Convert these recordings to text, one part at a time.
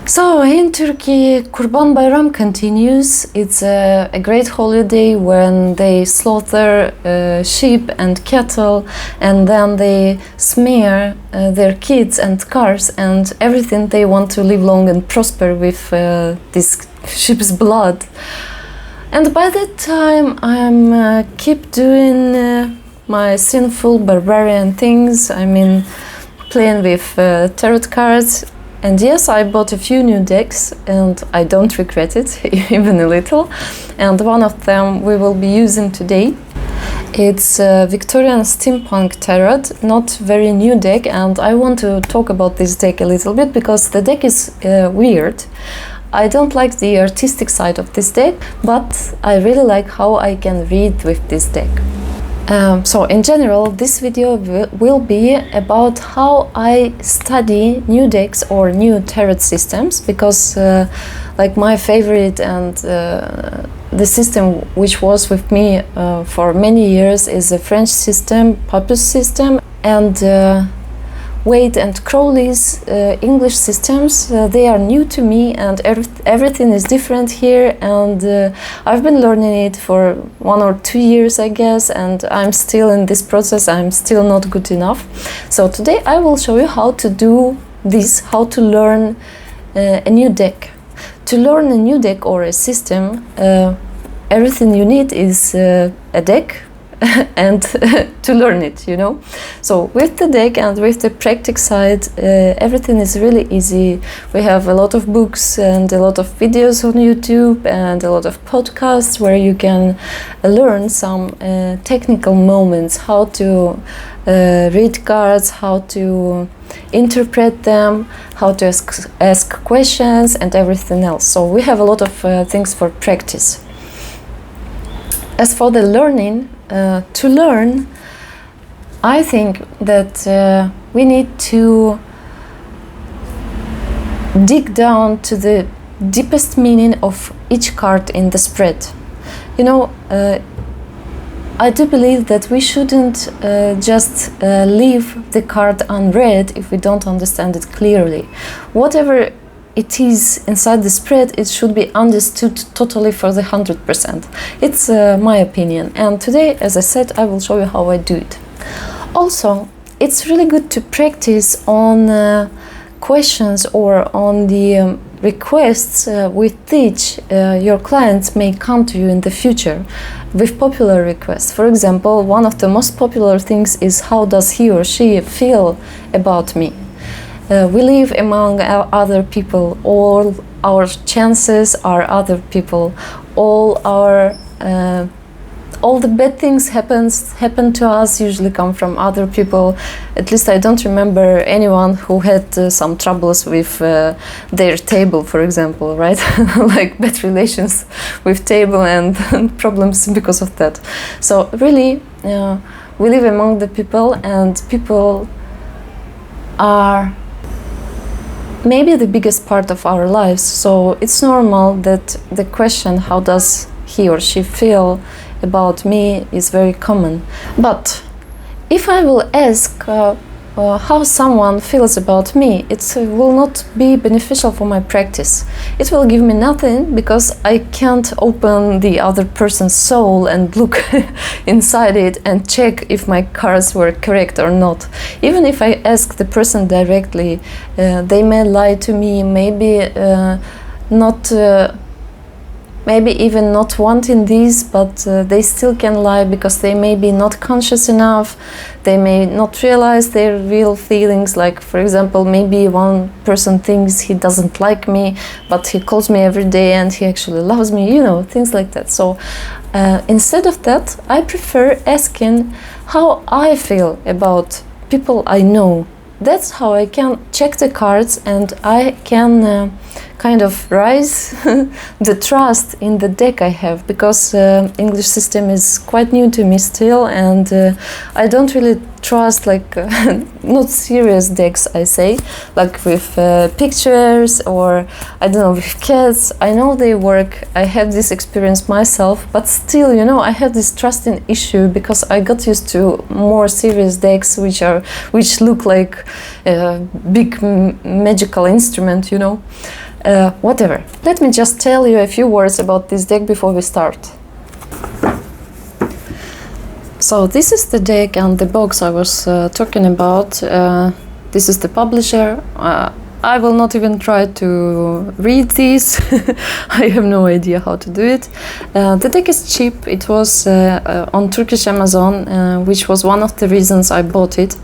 So in Turkey, Kurban Bayram continues. It's a great holiday when they slaughter sheep and cattle, and then they smear their kids and cars and everything they want to live long and prosper with this sheep's blood. And by that time, I'm keep doing my sinful barbarian things. I mean, playing with tarot cards. And yes, I bought a few new decks and I don't regret it, even a little. And one of them we will be using today. It's Victorian Steampunk Tarot, not very new deck, and I want to talk about this deck a little bit because the deck is weird. I don't like the artistic side of this deck, but I really like how I can read with this deck. So in general, this video will be about how I study new decks or new tarot systems, because like my favorite and the system which was with me for many years is a French system, Papus system, and Waite and Crowley's English systems. They are new to me, and everything is different here, and I've been learning it for 1 or 2 years, I guess, and I'm still in this process. I'm still not good enough. So today I will show you how to do this, how to learn a new deck. To learn a new deck or a system, everything you need is a deck and to learn it, you know. So with the deck and with the practice side, everything is really easy. We have a lot of books and a lot of videos on YouTube and a lot of podcasts where you can learn some technical moments, how to read cards, how to interpret them, how to ask questions and everything else. So we have a lot of things for practice. As for the learning, to learn, I think that we need to dig down to the deepest meaning of each card in the spread. You know, I do believe that we shouldn't just leave the card unread if we don't understand it clearly. Whatever it is inside the spread, it should be understood totally for the 100%. It's my opinion, and today, as I said, I will show you how I do it. Also, it's really good to practice on questions or on the requests with which your clients may come to you in the future with popular requests. For example, one of the most popular things is, how does he or she feel about me? We live among other people. All our chances are other people. All the bad things happen to us usually come from other people. At least I don't remember anyone who had some troubles with their table, for example, right? Like bad relations with table and problems because of that. So really, we live among the people, and people are maybe the biggest part of our lives. So it's normal that the question, how does he or she feel about me, is very common. But if I will ask how someone feels about me, it will not be beneficial for my practice. It will give me nothing, because I can't open the other person's soul and look inside it and check if my cards were correct or not. Even if I ask the person directly, they may lie to me, maybe even not wanting this, but they still can lie because they may be not conscious enough. They may not realize their real feelings. Like, for example, maybe one person thinks he doesn't like me, but he calls me every day and he actually loves me, you know, things like that. So instead of that, I prefer asking how I feel about people I know. That's how I can check the cards, and I can kind of rise the trust in the deck I have, because English system is quite new to me still, and I don't really trust like not serious decks, I say, like with pictures or I don't know, with cats. I know they work. I had this experience myself, but still, you know, I have this trusting issue because I got used to more serious decks which look like a big magical instrument, you know. Whatever. Let me just tell you a few words about this deck before we start. So this is the deck and the box I was talking about. This is the publisher. I will not even try to read this. I have no idea how to do it. The deck is cheap. It was on Turkish Amazon, which was one of the reasons I bought it.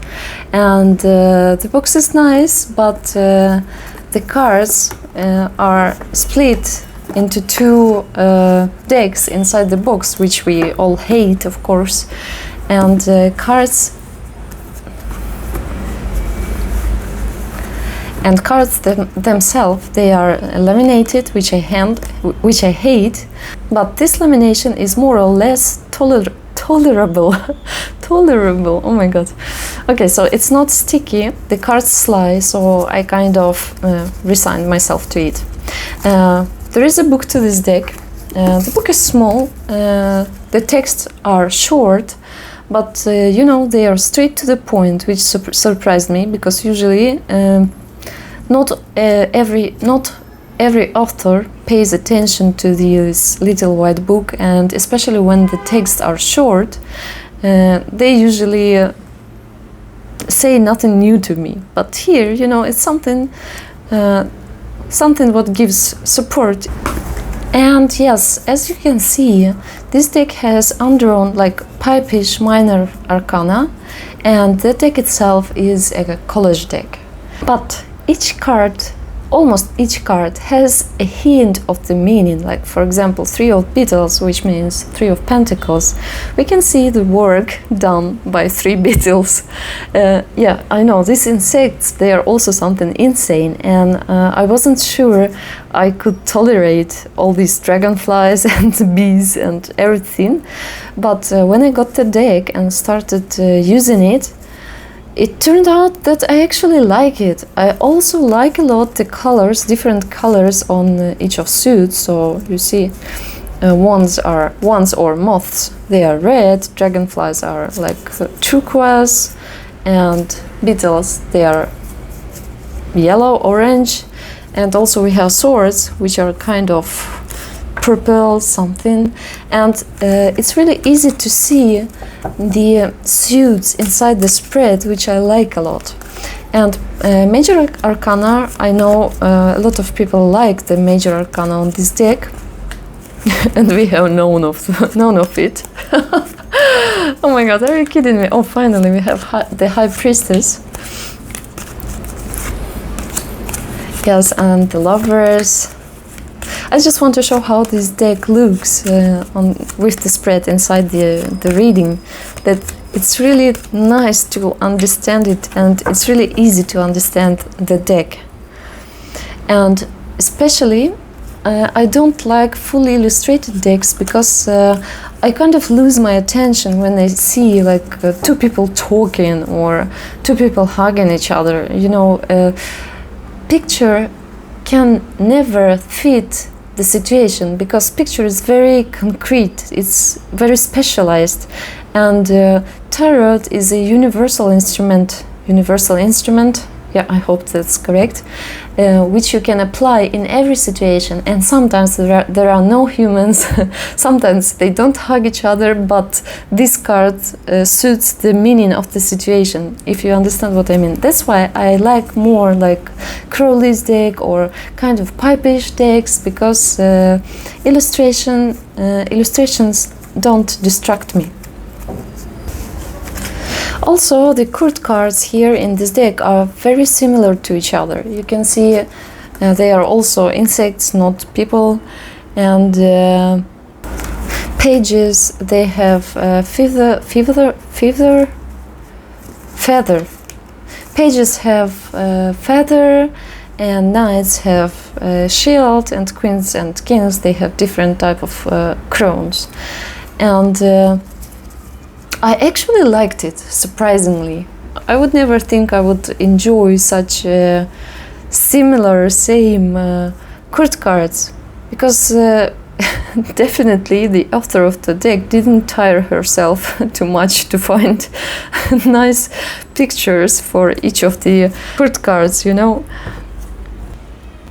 And the box is nice, but the cards are split into two decks inside the box, which we all hate, of course. And cards themselves, they are laminated, which I hate. But this lamination is more or less tolerable. Tolerable. Oh my god. Okay, so it's not sticky. The cards slide, so I kind of resigned myself to it. There is a book to this deck. The book is small. The texts are short, but you know, they are straight to the point, which surprised me because usually not every author pays attention to this little white book, and especially when the texts are short, they usually say nothing new to me. But here, you know, it's something what gives support. And yes, as you can see, this deck has undrawn like pipish minor arcana, and the deck itself is a collage deck. But almost each card has a hint of the meaning. Like for example, 3 of Beetles, which means 3 of Pentacles. We can see the work done by 3 beetles. Yeah, I know, these insects, they are also something insane, and I wasn't sure I could tolerate all these dragonflies and bees and everything. But when I got the deck and started using it, it turned out that I actually like it. I also like a lot the colors, different colors on each of suits. So you see, wands or moths, they are red, dragonflies are like turquoise, and beetles, they are yellow, orange, and also we have swords, which are kind of purple something, and it's really easy to see the suits inside the spread, which I like a lot. And Major Arcana, I know a lot of people like the Major Arcana on this deck, and we have known of it. Oh my god, are you kidding me? Oh, finally we have the High Priestess. Yes, and the Lovers. I just want to show how this deck looks with the spread inside the reading, that it's really nice to understand it, and it's really easy to understand the deck. And especially I don't like fully illustrated decks because I kind of lose my attention when I see like 2 people talking or 2 people hugging each other. You know, picture can never fit the situation because picture is very concrete, it's very specialized, and tarot is a universal instrument. Yeah, I hope that's correct, which you can apply in every situation. And sometimes there are no humans, sometimes they don't hug each other, but this card suits the meaning of the situation, if you understand what I mean. That's why I like more like Crowley's deck or kind of pipish decks, because illustrations don't distract me. Also, the court cards here in this deck are very similar to each other. You can see they are also insects, not people. And pages, they have feather. Pages have feather, and knights have shield, and queens and kings, they have different type of crowns. And I actually liked it, surprisingly. I would never think I would enjoy such similar, same court cards, because definitely the author of the deck didn't tire herself too much to find nice pictures for each of the court cards, you know.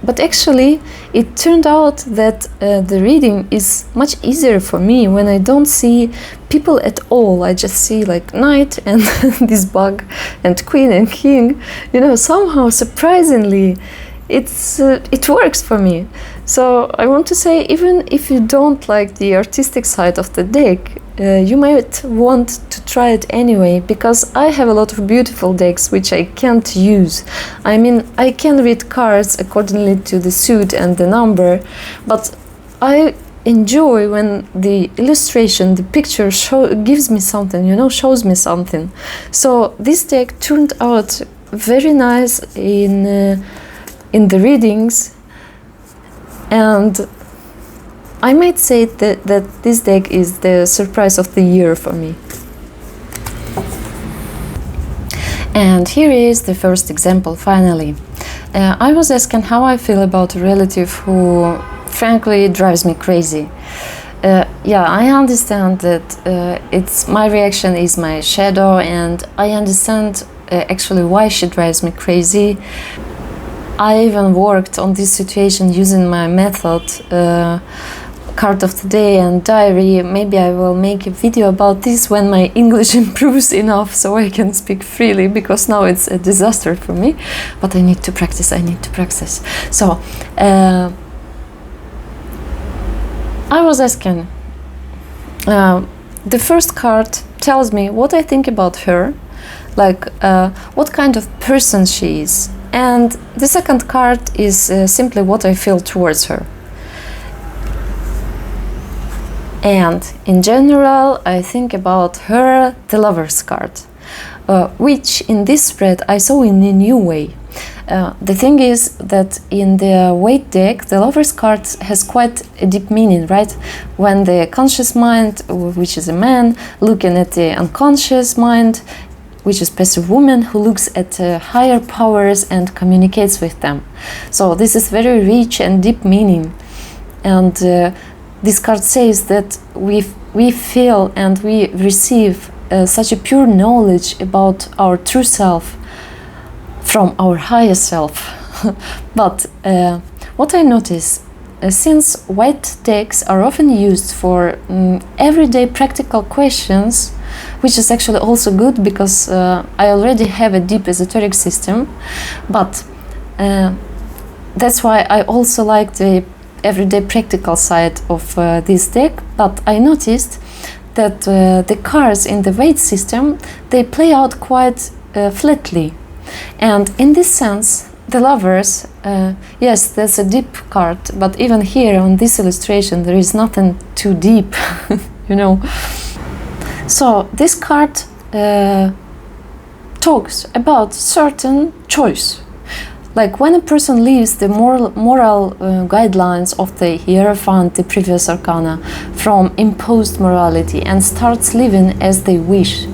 But actually, it turned out that the reading is much easier for me when I don't see people at all. I just see like knight and this bug and queen and king. You know, somehow surprisingly, it works for me. So I want to say, even if you don't like the artistic side of the deck, you might want to try it anyway, because I have a lot of beautiful decks which I can't use. I mean, I can read cards accordingly to the suit and the number, but I enjoy when the illustration, the picture gives me something, you know, shows me something. So this deck turned out very nice in the readings, and I might say that this deck is the surprise of the year for me. And here is the first example, finally. I was asking how I feel about a relative who frankly drives me crazy. Yeah, I understand that it's my reaction is my shadow, and I understand actually why she drives me crazy. I even worked on this situation using my method, card of the day and diary. Maybe I will make a video about this when my English improves enough so I can speak freely, because now it's a disaster for me. But I need to practice, So, I was asking, the first card tells me what I think about her, like what kind of person she is. And the second card is simply what I feel towards her. And in general, I think about her, the Lover's card, which in this spread I saw in a new way. The thing is that in the Waite deck, the Lover's card has quite a deep meaning, right? When the conscious mind, which is a man, looking at the unconscious mind, which is passive woman, who looks at higher powers and communicates with them. So this is very rich and deep meaning. And this card says that we feel and we receive such a pure knowledge about our true self from our higher self. But what I notice, since Waite decks are often used for everyday practical questions, which is actually also good because I already have a deep esoteric system, but that's why I also like the everyday practical side of this deck. But I noticed that the cards in the Waite system, they play out quite flatly, and in this sense the Lovers, yes, there's a deep card, but even here on this illustration there is nothing too deep, you know. So this card talks about certain choice. Like when a person leaves the moral guidelines of the Hierophant, the previous arcana, from imposed morality, and starts living as they wish.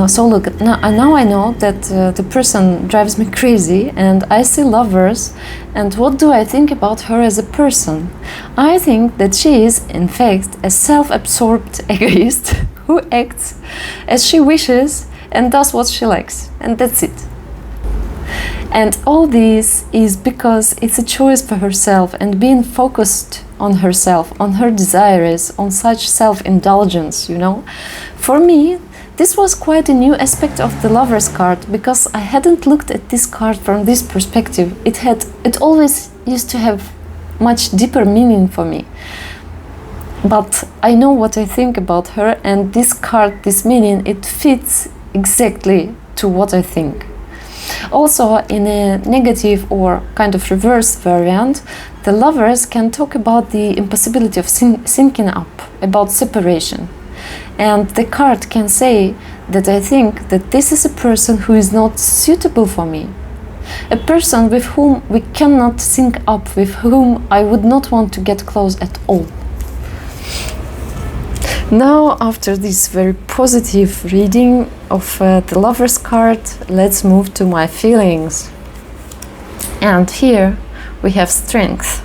So look, now I know that the person drives me crazy, and I see Lovers, and what do I think about her as a person? I think that she is, in fact, a self-absorbed egoist who acts as she wishes and does what she likes, and that's it. And all this is because it's a choice for herself, and being focused on herself, on her desires, on such self-indulgence, you know. For me, this was quite a new aspect of the Lover's card, because I hadn't looked at this card from this perspective. It always used to have much deeper meaning for me. But I know what I think about her, and this card, this meaning, it fits exactly to what I think. Also, in a negative or kind of reverse variant, the Lovers can talk about the impossibility of syncing up, about separation. And the card can say that I think that this is a person who is not suitable for me. A person with whom we cannot sync up, with whom I would not want to get close at all. Now, after this very positive reading of the Lover's card, let's move to my feelings. And here we have Strength.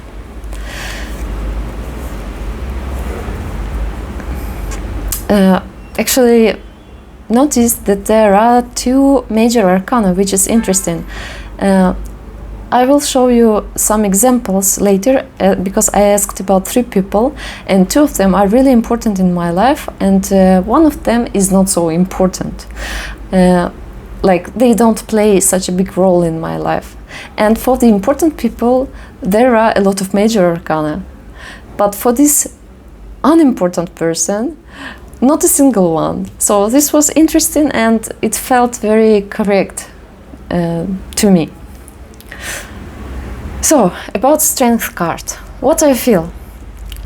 Actually, notice that there are two major arcana, which is interesting. I will show you some examples later because I asked about 3 people and 2 of them are really important in my life, and one of them is not so important. Like, they don't play such a big role in my life. And for the important people, there are a lot of major arcana. But for this unimportant person, not a single one. So this was interesting and it felt very correct to me. So, about Strength card. What I feel?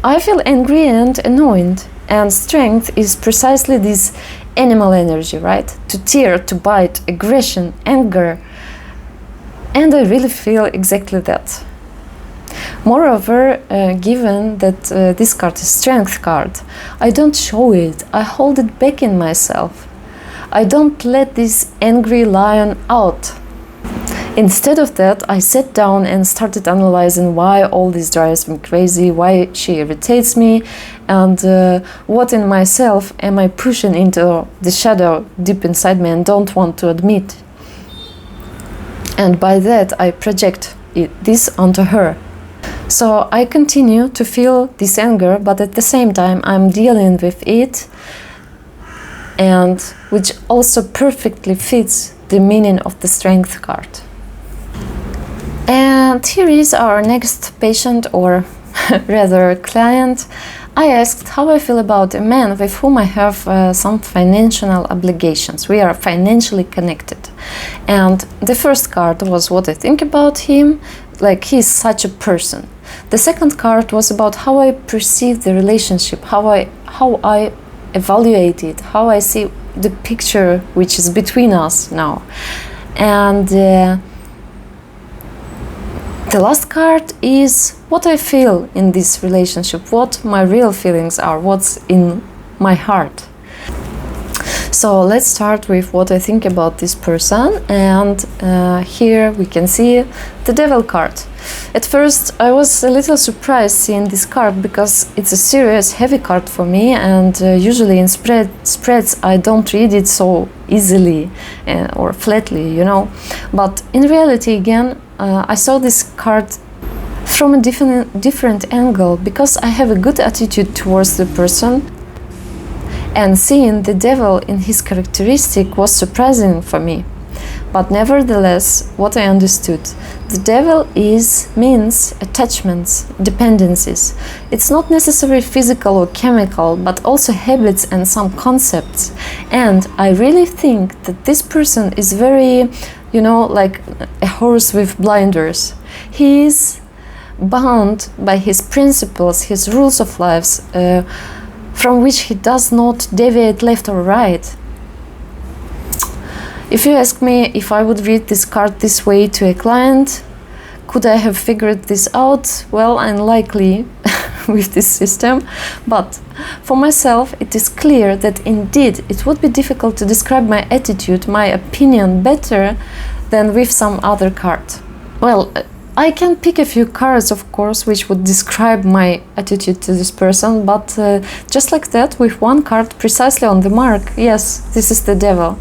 I feel angry and annoyed, and Strength is precisely this animal energy, right? To tear, to bite, aggression, anger. And I really feel exactly that. Moreover, given that this card is Strength card, I don't show it, I hold it back in myself. I don't let this angry lion out. Instead of that, I sat down and started analyzing why all this drives me crazy, why she irritates me, and what in myself am I pushing into the shadow deep inside me and don't want to admit. And by that, I project this onto her. So I continue to feel this anger, but at the same time, I'm dealing with it, and which also perfectly fits the meaning of the Strength card. And here is our next patient, or rather client. I asked how I feel about a man with whom I have some financial obligations. We are financially connected. And the first card was what I think about him, like he's such a person. The second card was about how I perceive the relationship, how I evaluate it, how I see the picture which is between us now. And the last card is what I feel in this relationship, what my real feelings are, what's in my heart. So let's start with what I think about this person, and here we can see the Devil card. At first I was a little surprised seeing this card because it's a serious, heavy card for me, and usually in spreads I don't read it so easily or flatly, you know. But in reality, again, I saw this card from a different angle because I have a good attitude towards the person, and seeing the devil in his characteristic was surprising for me. But nevertheless, what I understood, the devil means attachments, dependencies. It's not necessarily physical or chemical, but also habits and some concepts. And I really think that this person is very, you know, like a horse with blinders. He is bound by his principles, his rules of life, from which he does not deviate left or right. If you ask me if I would read this card this way to a client, could I have figured this out? Well, unlikely with this system, but for myself it is clear that indeed it would be difficult to describe my attitude, my opinion better than with some other card. Well, I can pick a few cards, of course, which would describe my attitude to this person, but just like that, with one card precisely on the mark, yes, this is the devil.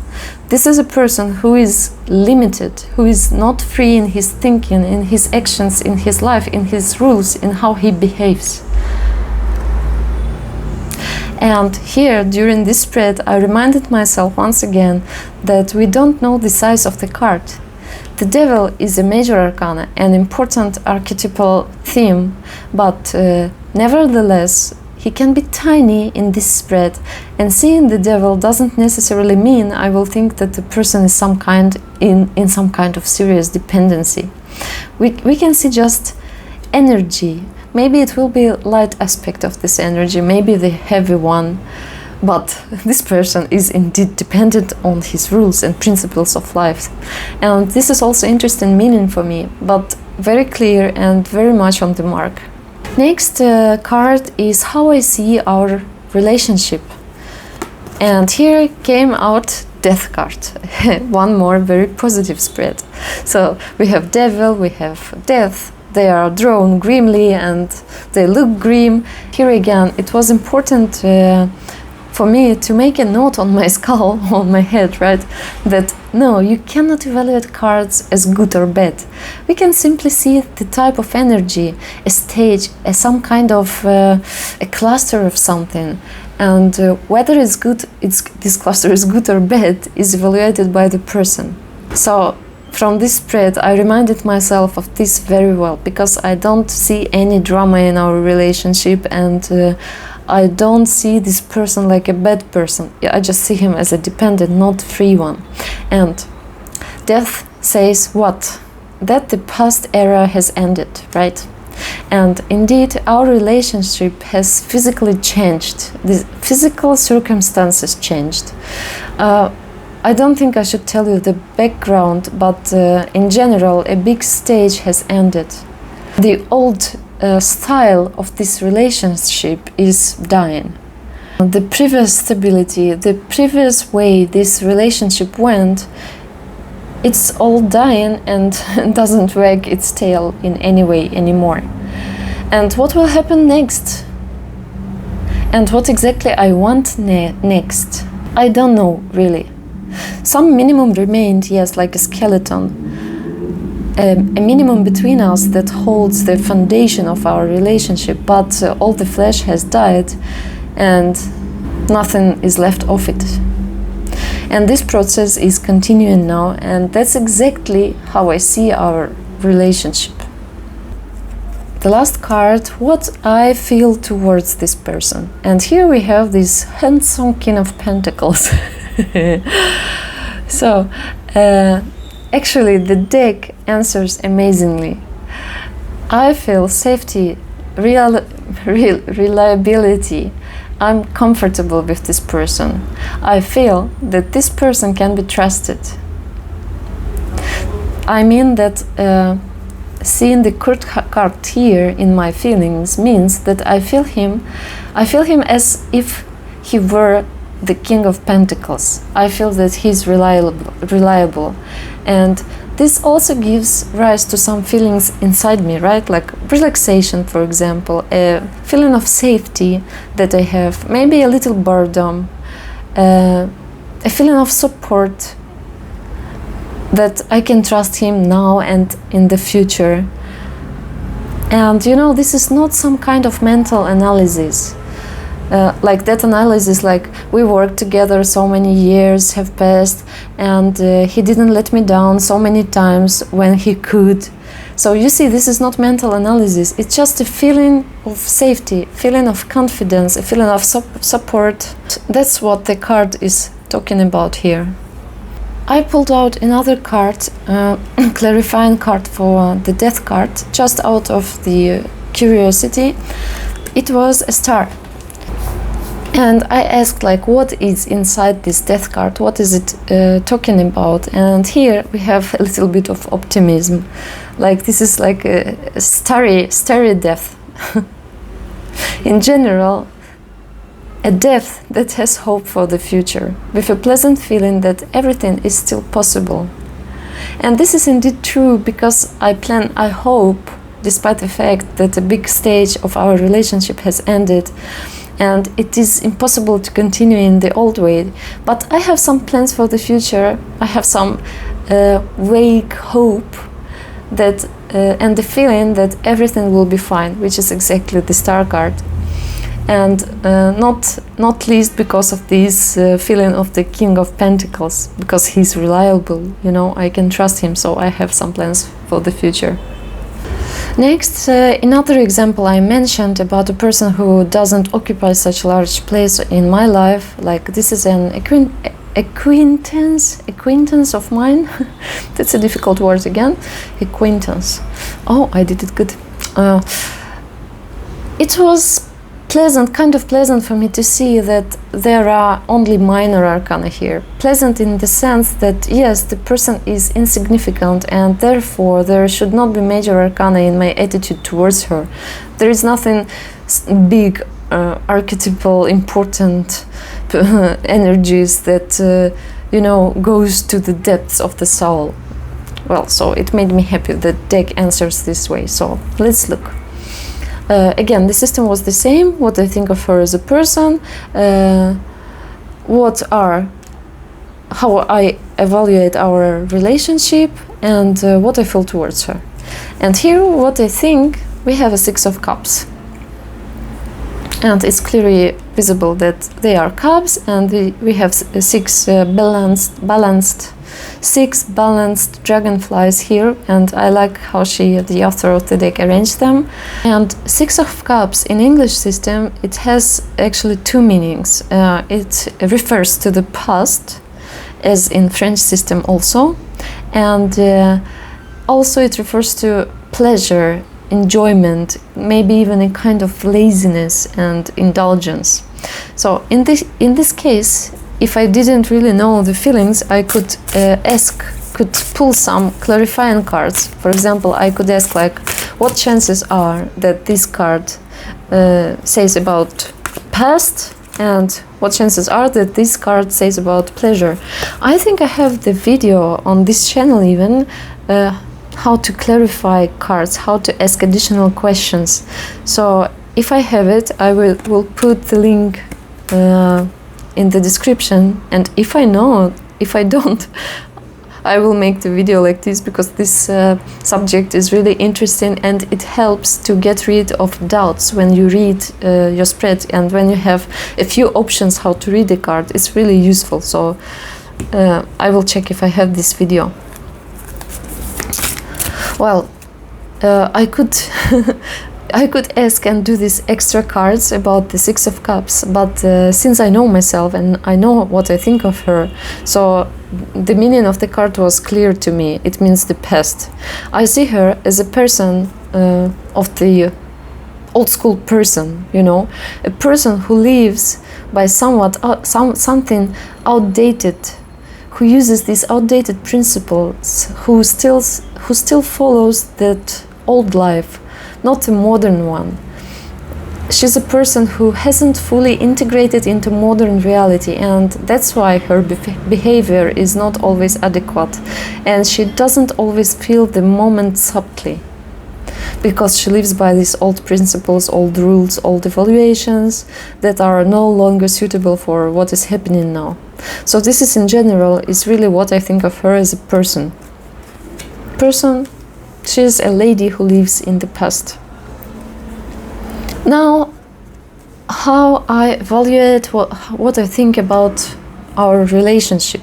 This is a person who is limited, who is not free in his thinking, in his actions, in his life, in his rules, in how he behaves. And here, during this spread, I reminded myself once again that we don't know the size of the card. The devil is a major arcana, an important archetypal theme, but nevertheless, he can be tiny in this spread, and seeing the devil doesn't necessarily mean I will think that the person is in some kind of serious dependency. We can see just energy. Maybe it will be a light aspect of this energy, maybe the heavy one. But this person is indeed dependent on his rules and principles of life. And this is also interesting meaning for me, but very clear and very much on the mark. Next card is how I see our relationship. And here came out Death card. One more very positive spread. So we have Devil, we have Death. They are drawn grimly and they look grim. Here again, it was important for me to make a note on my skull, on my head, right? That no, you cannot evaluate cards as good or bad. We can simply see the type of energy, a stage, some kind of a cluster of something. And whether it's good, this cluster is good or bad is evaluated by the person. So from this spread, I reminded myself of this very well, because I don't see any drama in our relationship, and I don't see this person like a bad person. I just see him as a dependent, not free one. And Death says what? That the past era has ended, right? And indeed, our relationship has physically changed. The physical circumstances changed. I don't think I should tell you the background, but in general, a big stage has ended. The old style of this relationship is dying. The previous stability, the previous way this relationship went, it's all dying and doesn't wag its tail in any way anymore. And what will happen next? And what exactly I want next? I don't know, really. Some minimum remained, yes, like a skeleton. A minimum between us that holds the foundation of our relationship, but all the flesh has died and nothing is left of it. And this process is continuing now, and that's exactly how I see our relationship. The last card, what I feel towards this person. And here we have this handsome King of Pentacles. So, actually the deck answers amazingly. I feel safety, reliability. I'm comfortable with this person. I feel that this person can be trusted. I mean that seeing the card here in my feelings means that I feel him as if he were the King of Pentacles. I feel that he's reliable. And this also gives rise to some feelings inside me, right? Like relaxation, for example, a feeling of safety that I have, maybe a little boredom, a feeling of support, that I can trust him now and in the future. And you know, this is not some kind of mental analysis. Like that analysis, like we worked together, so many years have passed, and he didn't let me down so many times when he could. So you see, this is not mental analysis, it's just a feeling of safety, feeling of confidence, a feeling of support. That's what the card is talking about here. I pulled out another card, clarifying card for the Death card, just out of the curiosity. It was a star. And I asked, like, what is inside this Death card? What is it talking about? And here we have a little bit of optimism. Like, this is like a starry death. In general, a death that has hope for the future, with a pleasant feeling that everything is still possible. And this is indeed true, because I hope, despite the fact that a big stage of our relationship has ended, and it is impossible to continue in the old way. But I have some plans for the future. I have some vague hope that and the feeling that everything will be fine, which is exactly the Star card. And not least because of this feeling of the King of Pentacles, because he's reliable, you know, I can trust him, so I have some plans for the future. Next, another example I mentioned about a person who doesn't occupy such a large place in my life. Like, this is an acquaintance of mine. That's a difficult word again. Acquaintance. Oh, I did it good. It was kind of pleasant for me to see that there are only minor arcana here. Pleasant in the sense that, yes, the person is insignificant, and therefore there should not be major arcana in my attitude towards her. There is nothing big archetypal important energies that goes to the depths of the soul. Well, so it made me happy that deck answers this way. So let's look. Again, the system was the same. What I think of her as a person, how I evaluate our relationship, and what I feel towards her. And here, what I think, we have a Six of Cups. And it's clearly visible that they are cups, and we have six balanced dragonflies here, and I like how the author of the deck, arranged them. And Six of Cups in English system, it has actually two meanings. It refers to the past, as in French system also, and also it refers to pleasure, enjoyment, maybe even a kind of laziness and indulgence. So in this case, if I didn't really know the feelings, I could pull some clarifying cards. For example, I could ask, like, what chances are that this card says about past, and what chances are that this card says about pleasure. I think I have the video on this channel even, how to clarify cards, how to ask additional questions. So if I have it, I will put the link in the description, and if I don't, I will make the video like this, because this subject is really interesting, and it helps to get rid of doubts when you read your spread, and when you have a few options how to read the card, it's really useful. So I will check if I have this video. Well, I could I could ask and do these extra cards about the Six of Cups, but since I know myself and I know what I think of her, so the meaning of the card was clear to me. It means the past. I see her as a person of the old school person, a person who lives by something outdated, who uses these outdated principles, who still follows that old life, not a modern one. She's a person who hasn't fully integrated into modern reality, and that's why her behavior is not always adequate, and she doesn't always feel the moment subtly, because she lives by these old principles, old rules, old evaluations that are no longer suitable for what is happening now. So this is, in general, is really what I think of her as a person. She's a lady who lives in the past. Now, how I evaluate what I think about our relationship.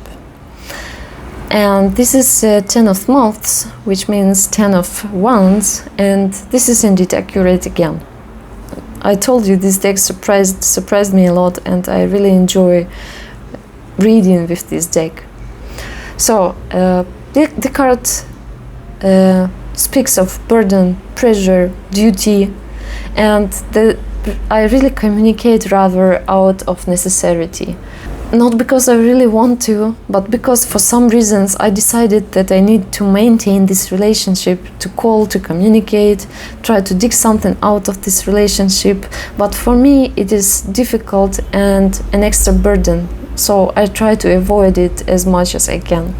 And this is 10 of Moths, which means 10 of Wands, and this is indeed accurate again. I told you this deck surprised me a lot, and I really enjoy reading with this deck. So the card speaks of burden, pressure, duty, and I really communicate rather out of necessity. Not because I really want to, but because for some reasons I decided that I need to maintain this relationship, to call, to communicate, try to dig something out of this relationship. But for me it is difficult and an extra burden, so I try to avoid it as much as I can.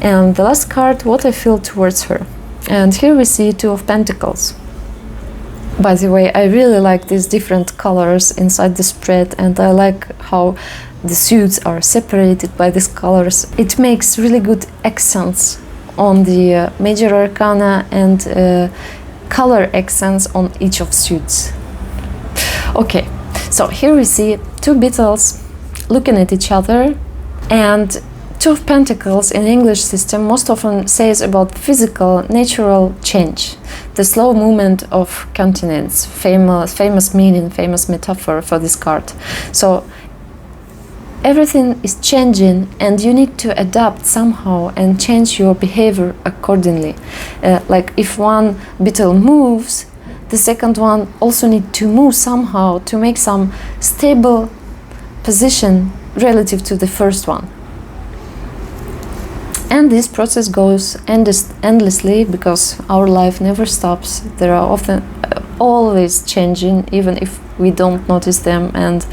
And the last card, what I feel towards her. And here we see Two of Pentacles. By the way, I really like these different colors inside the spread, and I like how the suits are separated by these colors. It makes really good accents on the major arcana and color accents on each of suits. Okay, so here we see two beetles looking at each other, and Two of Pentacles in English system most often says about physical, natural change, the slow movement of continents, famous meaning, famous metaphor for this card. So everything is changing, and you need to adapt somehow and change your behavior accordingly. Like if one beetle moves, the second one also needs to move somehow to make some stable position relative to the first one. And this process goes endlessly, because our life never stops. There are often always changing, even if we don't notice them, and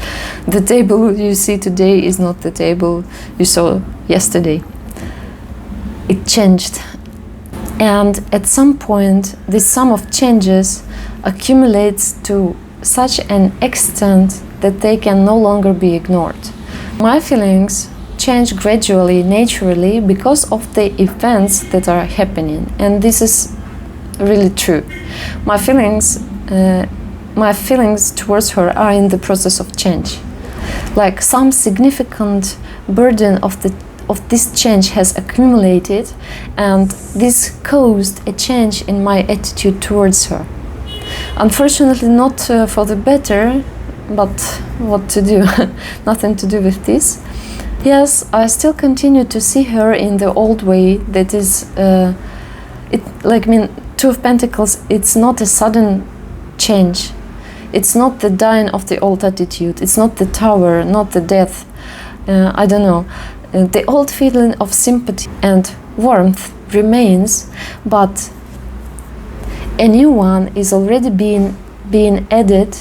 the table you see today is not the table you saw yesterday. It changed, and at some point the sum of changes accumulates to such an extent that they can no longer be ignored. My feelings change gradually, naturally, because of the events that are happening, and this is really true. My feelings towards her are in the process of change. Like some significant burden of this change has accumulated, and this caused a change in my attitude towards her. Unfortunately, not for the better, but what to do? Nothing to do with this. Yes, I still continue to see her in the old way. That is, Two of Pentacles, it's not a sudden change. It's not the dying of the old attitude. It's not the tower, not the death. I don't know. The old feeling of sympathy and warmth remains, but a new one is already being added,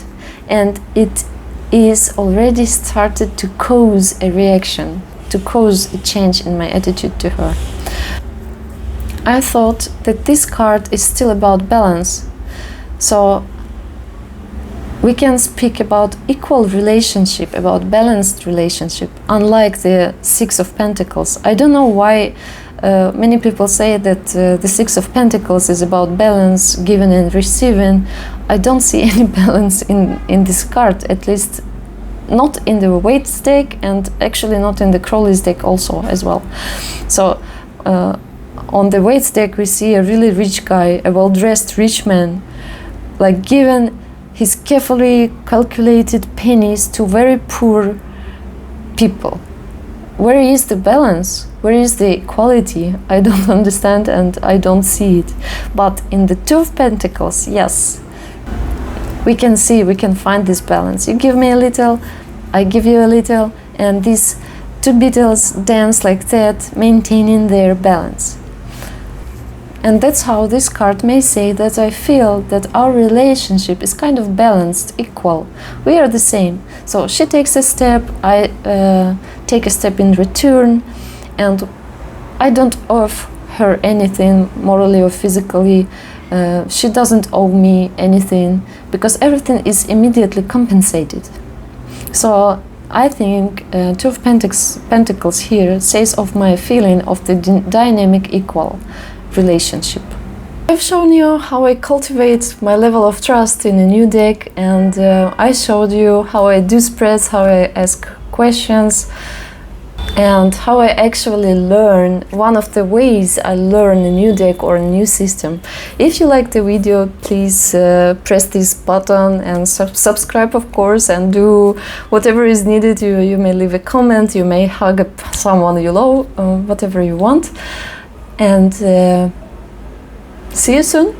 and it is already started to cause a reaction, to cause a change in my attitude to her. I thought that this card is still about balance, so we can speak about equal relationship, about balanced relationship, unlike the Six of Pentacles. I don't know why many people say that the Six of Pentacles is about balance, giving and receiving. I don't see any balance in this card, at least not in the Waite's deck, and actually not in the Crowley's deck also as well. So on the Waite's deck we see a really rich guy, a well-dressed rich man, like giving his carefully calculated pennies to very poor people. Where is the balance? Where is the equality? I don't understand, and I don't see it. But in the Two of Pentacles, yes, we can see, we can find this balance. You give me a little, I give you a little, and these two beetles dance like that, maintaining their balance. And that's how this card may say that I feel that our relationship is kind of balanced, equal. We are the same. So she takes a step, I take a step in return, and I don't owe her anything morally or physically. She doesn't owe me anything, because everything is immediately compensated. So I think Two of Pentacles here says of my feeling of the dynamic equal relationship. I've shown you how I cultivate my level of trust in a new deck, and I showed you how I do spreads, how I ask questions, and how I actually learn. One of the ways I learn a new deck or a new system. If you like the video, please press this button and subscribe, of course, and do whatever is needed. You may leave a comment, you may hug someone you love, whatever you want. And see you soon.